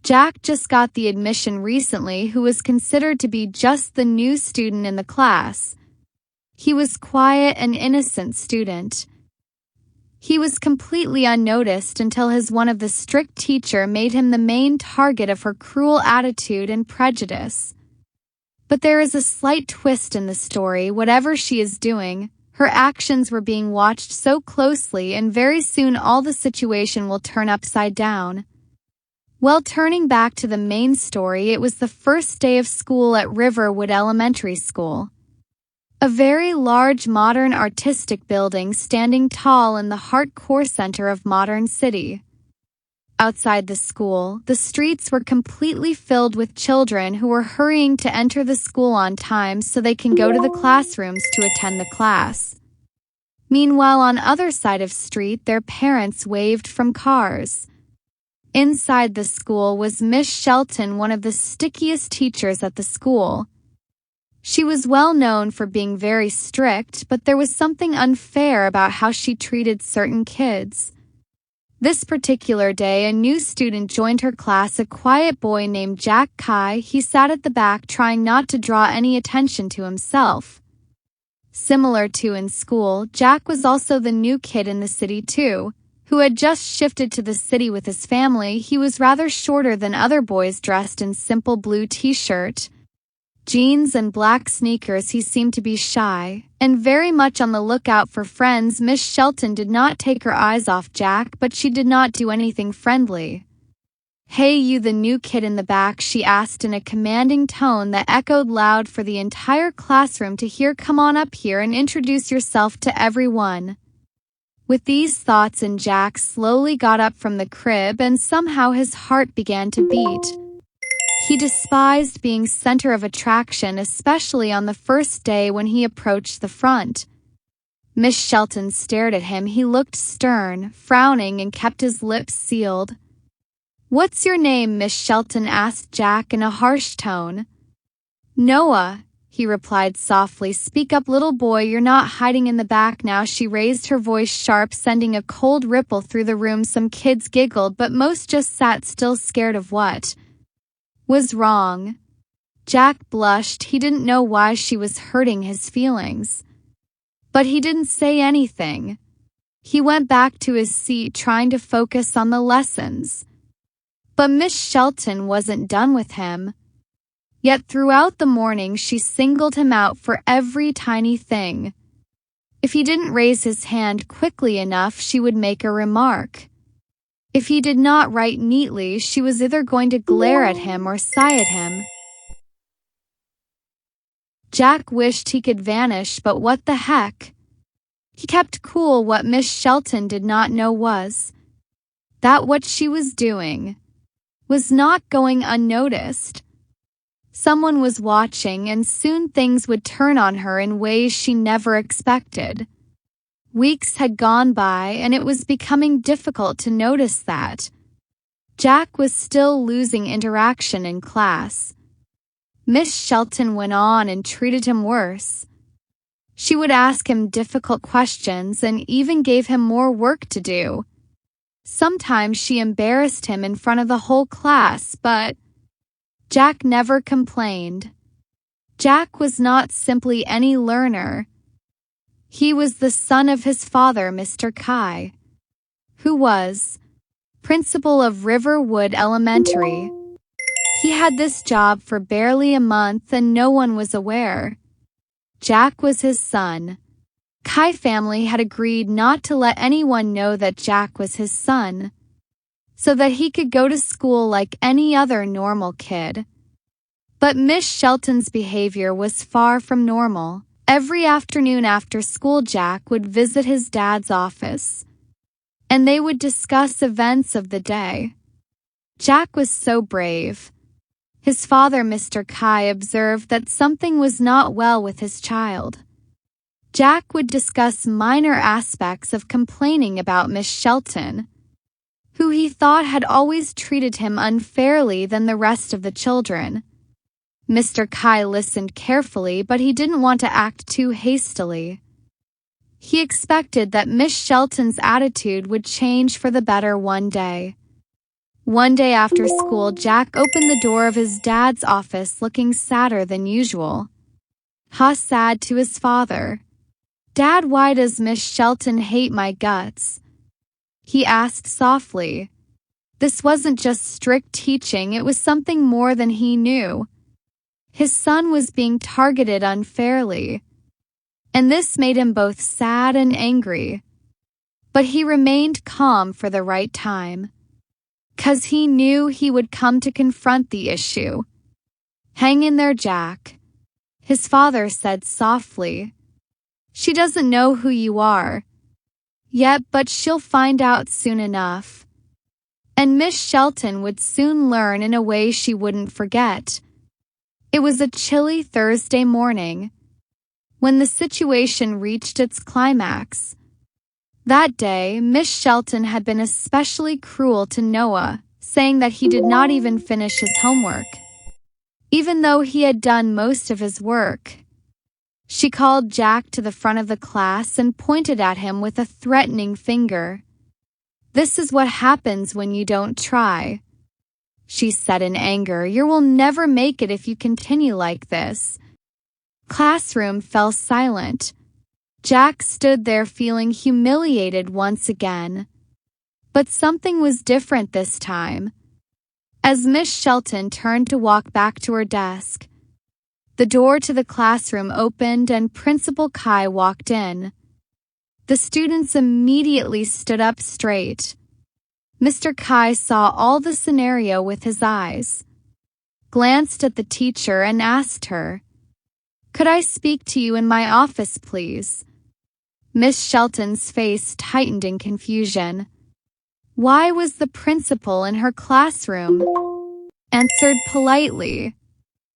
Jack just got the admission recently who was considered to be just the new student in the class. He was quiet and innocent student. He was completely unnoticed until his one of the strict teacher made him the main target of her cruel attitude and prejudice. But there is a slight twist in the story. Whatever she is doing, her actions were being watched so closely, and very soon all the situation will turn upside down. Well, turning back to the main story, it was the first day of school at Riverwood Elementary School. A very large modern artistic building standing tall in the heart core center of modern city. Outside the school, the streets were completely filled with children who were hurrying to enter the school on time so they can go to the classrooms to attend the class. Meanwhile, on other side of street, their parents waved from cars. Inside the school was Miss Shelton, one of the stickiest teachers at the school. She was well known for being very strict, but there was something unfair about how she treated certain kids. This particular day, a new student joined her class, a quiet boy named Jack Kai. He sat at the back trying not to draw any attention to himself. Similar to in school, Jack was also the new kid in the city too, who had just shifted to the city with his family. He was rather shorter than other boys, dressed in simple blue t-shirt, jeans and black sneakers. He seemed to be shy and very much on the lookout for friends. Miss Shelton did not take her eyes off Jack, but she did not do anything friendly. "Hey, you, the new kid in the back," she asked in a commanding tone that echoed loud for the entire classroom to hear. "Come on up here and introduce yourself to everyone." With these thoughts, and Jack slowly got up from the crib, and somehow his heart began to beat. He despised being center of attraction, especially on the first day when he approached the front. Miss Shelton stared at him. He looked stern, frowning, and kept his lips sealed. "What's your name?" Miss Shelton asked Jack in a harsh tone. "Noah," he replied softly. "Speak up, little boy. You're not hiding in the back now." She raised her voice sharp, sending a cold ripple through the room. Some kids giggled, but most just sat still, scared of what was wrong. Jack blushed. He didn't know why she was hurting his feelings. But he didn't say anything. He went back to his seat, trying to focus on the lessons. But Miss Shelton wasn't done with him. Yet throughout the morning she singled him out for every tiny thing. If he didn't raise his hand quickly enough, she would make a remark. If he did not write neatly, she was either going to glare at him or sigh at him. Jack wished he could vanish, but what the heck? He kept cool. What Miss Shelton did not know was that what she was doing was not going unnoticed. Someone was watching, and soon things would turn on her in ways she never expected. Weeks had gone by, and it was becoming difficult to notice that Jack was still losing interaction in class. Miss Shelton went on and treated him worse. She would ask him difficult questions and even gave him more work to do. Sometimes she embarrassed him in front of the whole class, but Jack never complained. Jack was not simply any learner. He was the son of his father, Mr. Kai, who was principal of Riverwood Elementary. He had this job for barely a month, and no one was aware. Jack was his son. Kai family had agreed not to let anyone know that Jack was his son, so that he could go to school like any other normal kid. But Miss Shelton's behavior was far from normal. Every afternoon after school, Jack would visit his dad's office, and they would discuss events of the day. Jack was so brave. His father, Mr. Kai, observed that something was not well with his child. Jack would discuss minor aspects of complaining about Miss Shelton, who he thought had always treated him unfairly than the rest of the children. Mr. Kai listened carefully, but he didn't want to act too hastily. He expected that Miss Shelton's attitude would change for the better one day. One day after school, Jack opened the door of his dad's office looking sadder than usual. Sad to his father. "Dad, why does Miss Shelton hate my guts?" he asked softly. This wasn't just strict teaching, it was something more than he knew. His son was being targeted unfairly, and this made him both sad and angry. But he remained calm for the right time, 'cause he knew he would come to confront the issue. "Hang in there, Jack," his father said softly. "She doesn't know who you are yet, but she'll find out soon enough. And Miss Shelton would soon learn in a way she wouldn't forget." It was a chilly Thursday morning when the situation reached its climax. That day, Miss Shelton had been especially cruel to Noah, saying that he did not even finish his homework, even though he had done most of his work. She called Jack to the front of the class and pointed at him with a threatening finger. "This is what happens when you don't try," she said in anger. "You will never make it if you continue like this." Classroom fell silent. Jack stood there feeling humiliated once again. But something was different this time. As Miss Shelton turned to walk back to her desk, the door to the classroom opened and Principal Kai walked in. The students immediately stood up straight. Mr. Kai saw all the scenario with his eyes, glanced at the teacher and asked her, "Could I speak to you in my office, please?" Miss Shelton's face tightened in confusion. Why was the principal in her classroom? Answered politely.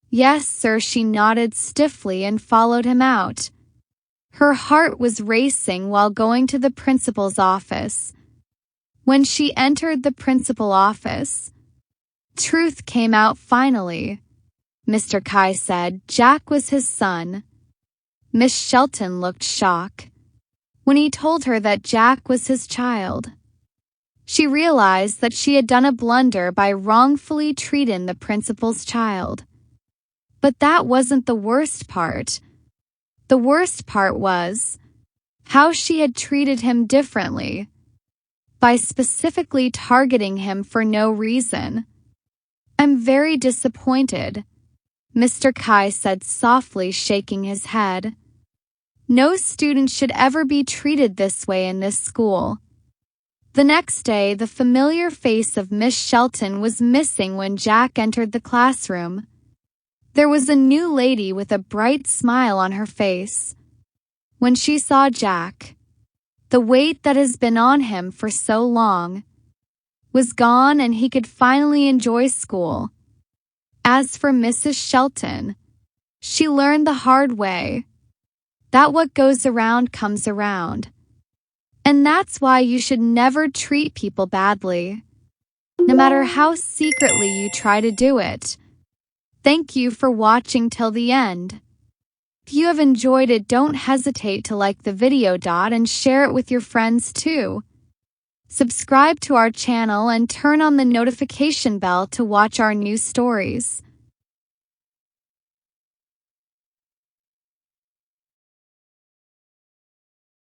"Yes, sir." She nodded stiffly and followed him out. Her heart was racing while going to the principal's office. When she entered the principal's office, truth came out finally. Mr. Kai said Jack was his son. Miss Shelton looked shocked when he told her that Jack was his child. She realized that she had done a blunder by wrongfully treating the principal's child. But that wasn't the worst part. The worst part was how she had treated him differently, by specifically targeting him for no reason. "I'm very disappointed," Mr. Kai said softly, shaking his head. "No student should ever be treated this way in this school." The next day, the familiar face of Miss Shelton was missing when Jack entered the classroom. There was a new lady with a bright smile on her face. When she saw Jack, the weight that has been on him for so long was gone and he could finally enjoy school. As for Mrs. Shelton, she learned the hard way that what goes around comes around. And that's why you should never treat people badly, no matter how secretly you try to do it. Thank you for watching till the end. If you have enjoyed it, don't hesitate to like the video and share it with your friends too. Subscribe to our channel and turn on the notification bell to watch our new stories.